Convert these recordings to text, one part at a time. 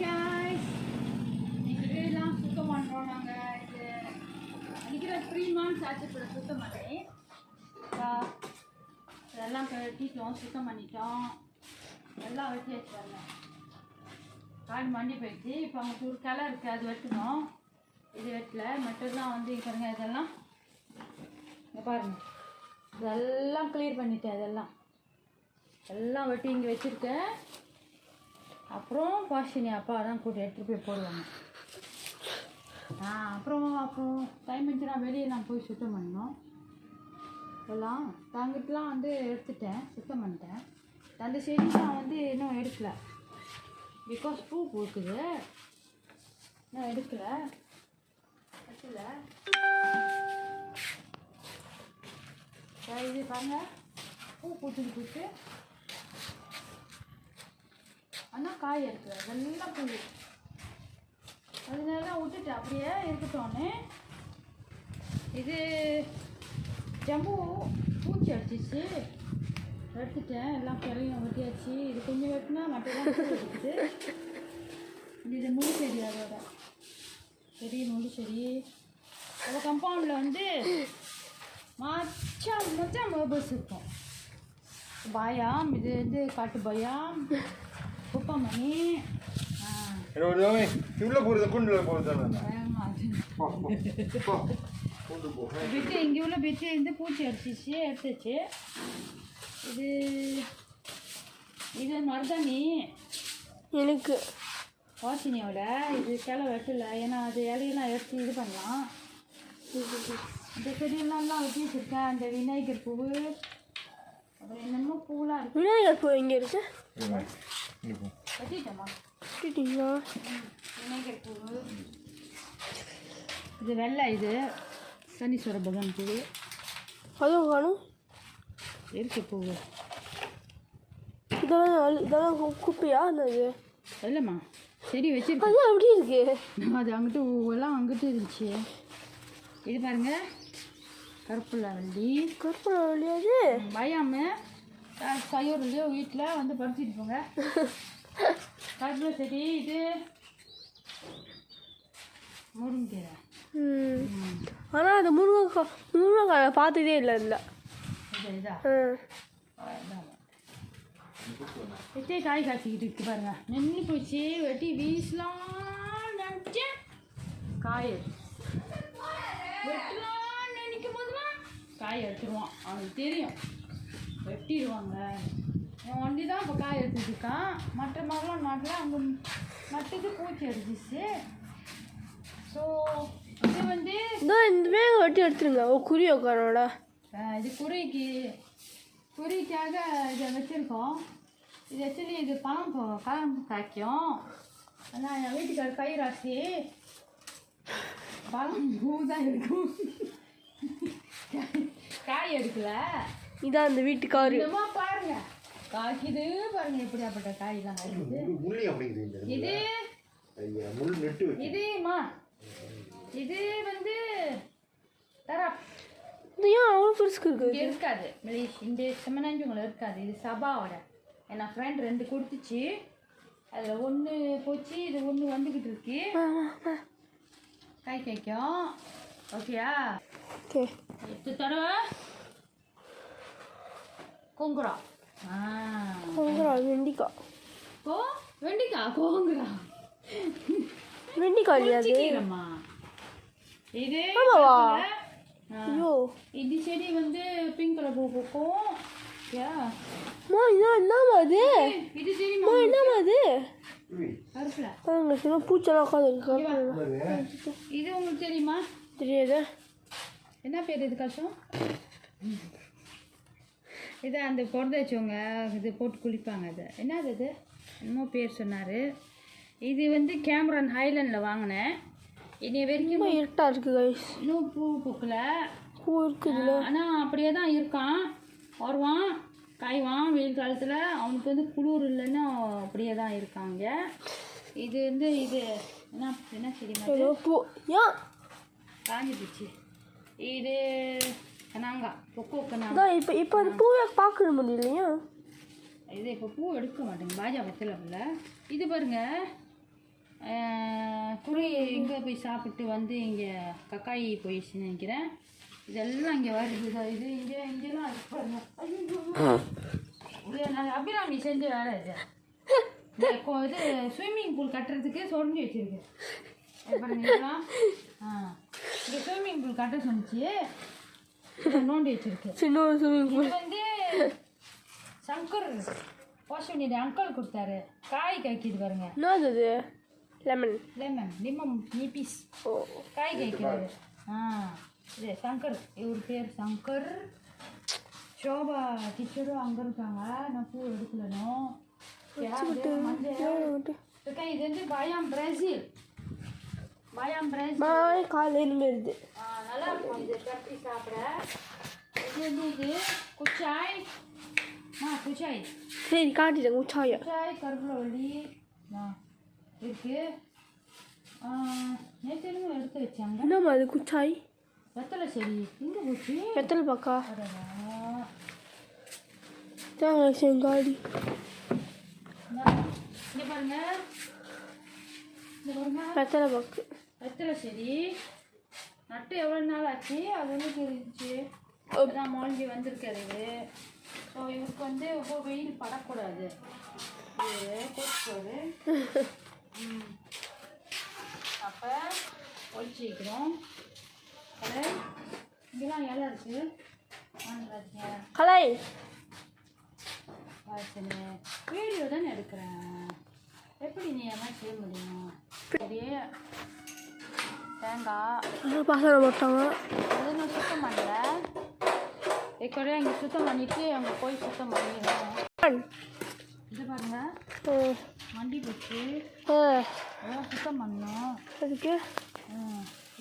guys, இதெல்லாம் சுத்தம் பண்ணுறோம் நாங்கள். இது அன்றைக்கி 3 months ஆச்சு இப்போ சுத்தம் பண்ணி. இதெல்லாம் கட்டிட்டோம், சுத்தம் பண்ணிட்டோம், எல்லாம் வெட்டி வச்சுருவாங்க. காடு மண்டி போயிடுச்சு. இப்போ அவங்களுக்கு ஒரு கிளை இருக்குது, அது வெட்டணும். இது வெட்டல மட்டும்தான் வந்து பாருங்க. இதெல்லாம் இங்கே பாருங்கள், இதெல்லாம் கிளியர் பண்ணிட்டேன். எல்லாம் வெட்டி இங்கே வச்சுருக்கேன். அப்புறம் பாஷினி அப்பா தான் கூட்டி எடுத்துகிட்டு போய் போடுவாங்க. அப்புறம் டைம் இருந்துச்சுன்னா வெளியே நான் போய் சுத்தம் பண்ணணும். எல்லாம் தாங்கிட்டுலாம் வந்து எடுத்துட்டேன், சுத்தம் பண்ணிட்டேன். அந்த செடிலாம் வந்து இன்னும் எடுக்கலை, பிகாஸ் பூ பூக்குது. இன்னும் எடுக்கலை. இது பாருங்க, பூ பூத்து ஆனால் காய் இருக்குது. அதெல்லாம் பூ அதனால விட்டுட்டு அப்படியே இருக்கட்டோன்னு. இது ஜம்பு பூச்சி அடிச்சிச்சு, எடுத்துட்டேன். எல்லாம் கிளையும் வெட்டியாச்சு. இது கொஞ்சம் வெட்டினா மட்டும்தான் பூ எடுக்குது. இது முழு செடி, அதோட செடி முழு செடி. அதில் கம்பவுண்டில் வந்து மச்சான் மேபர்ஸ் இருக்கும். பாயாம், இது வந்து காட்டு பாயாம், குப்பமணி. பிட்டு இங்கே உள்ள பிட்டு இருந்து பூச்சி அடிச்சிச்சு, எடுத்துச்சு. இது மருதாணி எனக்கு வாசினியோட. இது கிளை வெட்டலை, ஏன்னா அது இலையெல்லாம் எடுத்து இது பண்ணலாம். இந்த செடியெல்லாம் வெட்டி வச்சுருக்கேன். அந்த விநாயகர் பூ, அப்புறம் என்னென்னமோ பூவெலாம் இருக்குது. விநாயகர் பூ எங்கே இருக்கு? வெட்டிட்டேம்மா. வெட்டிட்டீங்களா? விநாயகர் பூ. இது வெள்ளை, இது சனீஸ்வர பகவான் பூ. அதுவும் காணும் இருக்கு பூ. இதெல்லாம் குப்பையா? இது இல்லைம்மா, செடி வச்சிருக்கேன். அது அப்படி இருக்கு. அது அங்கிட்டு எல்லாம் அங்கிட்டு இருந்துச்சு. இது பாருங்க, கருப்புள்ளவள்ளி. அது பயாம சையோர்லையோ வீட்டில் வந்து பறிச்சிட்டு போங்க. கருப்புள்ள செடி. இது முருங்கீரை. ஆனால் அது முருங்கைக்காயை பார்த்ததே இல்லை. வெட்டி காய் காய்ச்சிக்கிட்டு இருக்கு பாருங்க. நின்று போச்சு, வெட்டி வீசலாம் நினச்சேன். காய் வெட்டலாம் நினைக்கும் போதுலாம் காய் எடுத்துருவான். அவனுக்கு தெரியும், வெட்டிடுவாங்க. என் வண்டி தான் இப்போ காய் எடுத்துட்டு இருக்கான். மற்ற மரம் நாட்டில் அங்கே நட்டுக்கு பூச்சி அடிச்சிச்சு. ஸோ இது வந்து இந்த வேக வெட்டி எடுத்துருங்க. குறி உட்காரோட இது குறிக்காக இதை வச்சுருக்கோம். இது ஆக்சுவலி இது பழம் காய்க்கும். ஆனால் என் வீட்டுக்கார கை ராசி பழம் பூ தான் இருக்கும், காய் எடுக்கல. இதான் இந்த வீட்டுக்காரு. என்னமா பாருங்க, காய்க்குது பாருங்க, எப்படியாப்பட்ட காய்லாம் காய்க்குது. இதுமா இது வந்து தர ஏன் அவ்வளோ பெருசுக்கு இருக்கு? இருக்காது இந்த செம்மனஞ்சுங்களை இருக்காது. இது சபாவோட என் ஃப்ரெண்ட் 2 கொடுத்துச்சு. அதில் 1 போச்சு, இது 1 வந்துக்கிட்டு இருக்கு. காய் காய்க்கும். ஓகேயா? எட்டு தடவை கொங்குறா. வெண்டிக்காய். வெண்டிக்காய் கோங்குறா. வெண்டிக்காய் இல்லையாம்மா இது. ஐயோ, இது செடி வந்து பிங்க் கலர் பூ பூக்கும். என்னமா அது? இது தெரியுமா? என்னமா அது? கருப்புல பூச்செல்லாம் உட்காந்து. இது உங்களுக்கு தெரியுமா? தெரியாது. என்ன பேர் இது? கஷ்டம். இது அந்த பொறத வச்சவங்க இது போட்டு குளிப்பாங்க. அது என்னது? இது என்னமோ பேர் சொன்னார். இது வந்து கேமரான் ஹைலண்டில் வாங்கினேன். இனி வரைக்கும் இருட்டாக இருக்குது. இன்னும் பூ பூக்கல. பூ இருக்குது ஆனால் அப்படியே தான் இருக்கான். வருவான், காய்வான். வெயில் காலத்தில் அவனுக்கு வந்து குளிர் இல்லைன்னு அப்படியே தான் இருக்காங்க. இது வந்து இது என்ன செடி பூ ஏன் காஞ்சி போச்சு. இது கனாங்கா, கொக்கோ கனாங்கா. இப்போ அது பூவை பார்க்க முடியலையா? இது இப்போ பூ எடுக்க மாட்டேங்க, பாஜா வெத்தலை. இது பாருங்க, குருவி இங்கே போய் சாப்பிட்டு வந்து இங்கே கக்காயி போயிடுச்சுன்னு நினைக்கிறேன். இதெல்லாம் இங்கே வருது. இது இங்கெல்லாம் அது பாருங்க. இது நான் அபிராமி செஞ்ச வேலை இது. இது ஸ்விம்மிங் பூல் கட்டுறதுக்கு சொரிஞ்சு வச்சுருக்கு பாருங்க. இதெல்லாம் இங்கே ஸ்விம்மிங் பூல் கட்ட சொன்னிச்சு, நோண்டி வச்சுருக்கு. இது வந்து சங்கர் போஷனியோட அங்கிள் கொடுத்தாரு. காய் காய்க்குது பாருங்க. என்னது? லெமன் லிமம் நீபீஸ் காய் காய்க்கிறாரு. இது சங்கர், இவர் பேர் சங்கர். சோபா டீச்சரும் அங்கே இருக்காங்க. நான் பூ எடுக்கலனும். இது வந்து பயம் பிரேசில் காலையில் வருது. நல்லா இருக்கும் இது கட்டி சாப்பிட. இது வந்து இது குச்சாய். குச்சாய் சரி காட்டிட்டேன். குச்சாய் கருவேப்பிலை இருக்கு. நேற்று எடுத்து வச்சாங்க. என்னம்மா அது குச்சாய்? வெத்தலை செடி எங்கே போச்சு? வெத்தலை பாக்கா செங்காடி. இங்கே பாருங்க, வெத்தலை பாக்கு. வெத்தலை செடி நட்டு எவ்வளோ நாள் ஆச்சு? அது வந்து தெரிஞ்சிச்சு. அதுதான் மொழிஞ்சி வந்திருக்காரு இது. ஸோ இவருக்கு வந்து ரொம்ப வெயில் படக்கூடாது. இது போட்டு அப்போ ஒழிச்சு வைக்கிறோம். இங்கெல்லாம் இலை இருக்குது. கலை வீடியோ தானே எடுக்கிறேன், எப்படி நீ எல்லாம் செய்ய முடியும்? சரி, தேங்காய் பசங்க போட்டாங்க. அது நான் சுத்தம் பண்ணல. கூட இங்கே சுத்தம் பண்ணிவிட்டு அங்கே போய் சுத்தம் பண்ணிடுறேன். இது பாருங்க, மண்டி போச்சு. அதெல்லாம் சுத்தம் பண்ணணும். அதுக்கு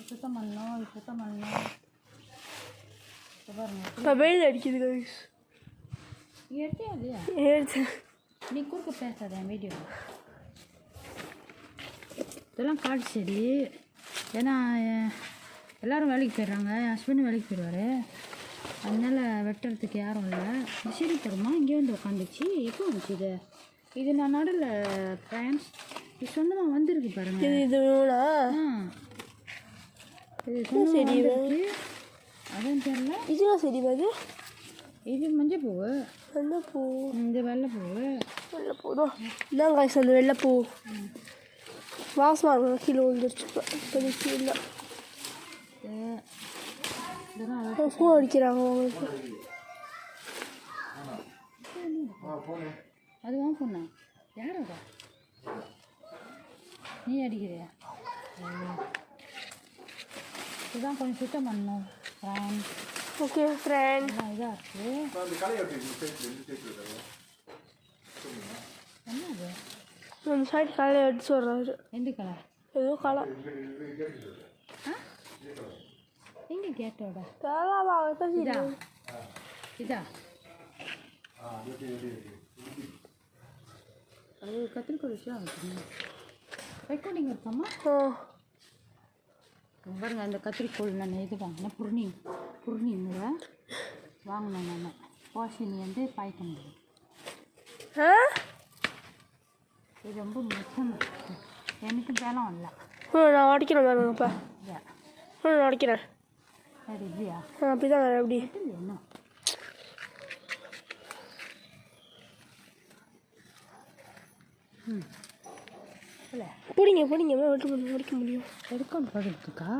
சுத்தம் பண்ணணும். இது சுத்தம் பண்ணணும். பாருங்க வெயில் அடிக்குது. எடுத்தியா இல்லையா? நீ குறுக்க பேசாத வீடியோ. இதெல்லாம் காடு செடி. ஏன்னா எல்லோரும் வேலைக்கு போயிடுறாங்க. என் ஹஸ்பண்டும் வேலைக்கு போயிடுவார். அதனால் வெட்டுறதுக்கு யாரும் இல்லை. சரி தருமா இங்கே வந்து உட்காந்துச்சு. எப்போ வந்துச்சு இது? இது நான் நடுவில் ஃப்ரெண்ட்ஸ் இது சொந்தமாக வந்திருக்கு பாருங்க. இது செடி அதான் தெரியல. இதெல்லாம் செடி அது. இது மஞ்சள் பூ. வெள்ளைப்பூ. இந்த வெள்ளைப்பூ. வெள்ளைப்பூ தான் இதான் காய்ச்சி. அந்த வெள்ளைப்பூ வாசமாக இருக்கும். கீழே விழுந்துருச்சு. இப்போதைக்கு இல்லை. பூ அடிக்கிறாங்க அவங்களுக்கு. அதுவும் பொண்ணா? யாரோட நீ அடிக்கிறியா? இதுதான் கொஞ்சம் சுத்தம் பண்ணணும். Okay friend. இதாக இருக்குது. என்னது அந்த சைடு கலை எடுத்து வர்றாரு. எந்த கலர்? ஏதோ கலர். எங்கே கேட்டோட? இதா இதா அது கத்திரிக்கோள் விஷயம் ரெக்கார்டிங் இருக்காமா? பாருங்க, அந்த கத்திரிக்கோள் நான் இது வாங்கினேன். புர்ணிங்கிற வாங்கினேன் நான். வாஷினி வந்து பாய்க்க முடியும். இது ரொம்ப முக்கியம். எனக்கு பலம் இல்லை. நான் உடைக்கிறேன் பாருங்க. இப்போ நான் உடைக்கிறேன். சரி இல்லையா? அப்படி தான் எப்படி என்ன பிடிங்க வெட்டு முடிக்க முடியும். ரெக்கார்ட் பண்ணுறதுக்கா?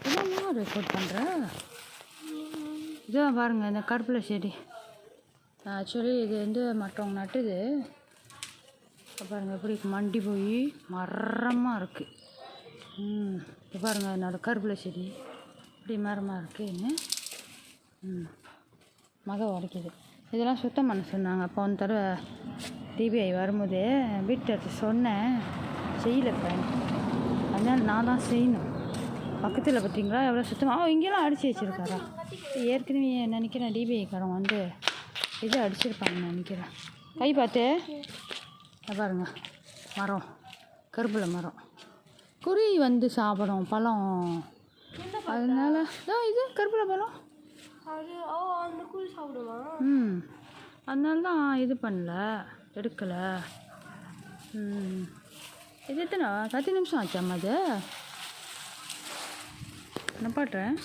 இதெல்லாம் ரெக்கார்ட் பண்ணுறேன். இதான் பாருங்கள், இந்த கருப்பிலை செடி. ஆக்சுவலி இது வந்து மற்றவங்க நட்டுது. பாருங்கள் எப்படி மண்டி போய் மரமாக இருக்குது. இப்போ பாருங்கள், என்னோடய கருப்பிலை செடி இப்படி மரமாக இருக்குன்னு உடைக்கிது. இதெல்லாம் சுத்தம் பண்ண சொன்னாங்க. அப்போ ஒரு தடவை டிபிஐ வரும்போது வீட்டு சொன்னேன், செய்யலை ஃப்ரெண்ட். அதனால் நான் தான் செய்யணும். பக்கத்தில் பார்த்தீங்களா எவ்வளோ சுத்தமாக. இங்கெல்லாம் அடித்து வச்சுருக்காரா? ஏற்கனவே நினைக்கிறேன் டிபிஐக்காரன் வந்து இது அடிச்சிருப்பாங்கன்னு நினைக்கிறேன். கை பார்த்து பாருங்க, மரம் கருப்பிலை மரம். குருவி வந்து சாப்பிடும் பழம். அதனால தான் இது கருப்பிலை பழம். அந்த குருவி சாப்பிடுமா? அதனால தான் இது பண்ணல, எடுக்கலை. இது எத்தனை 10 நிமிஷம் ஆச்சாம்மா அது நான் பாட்டுறேன்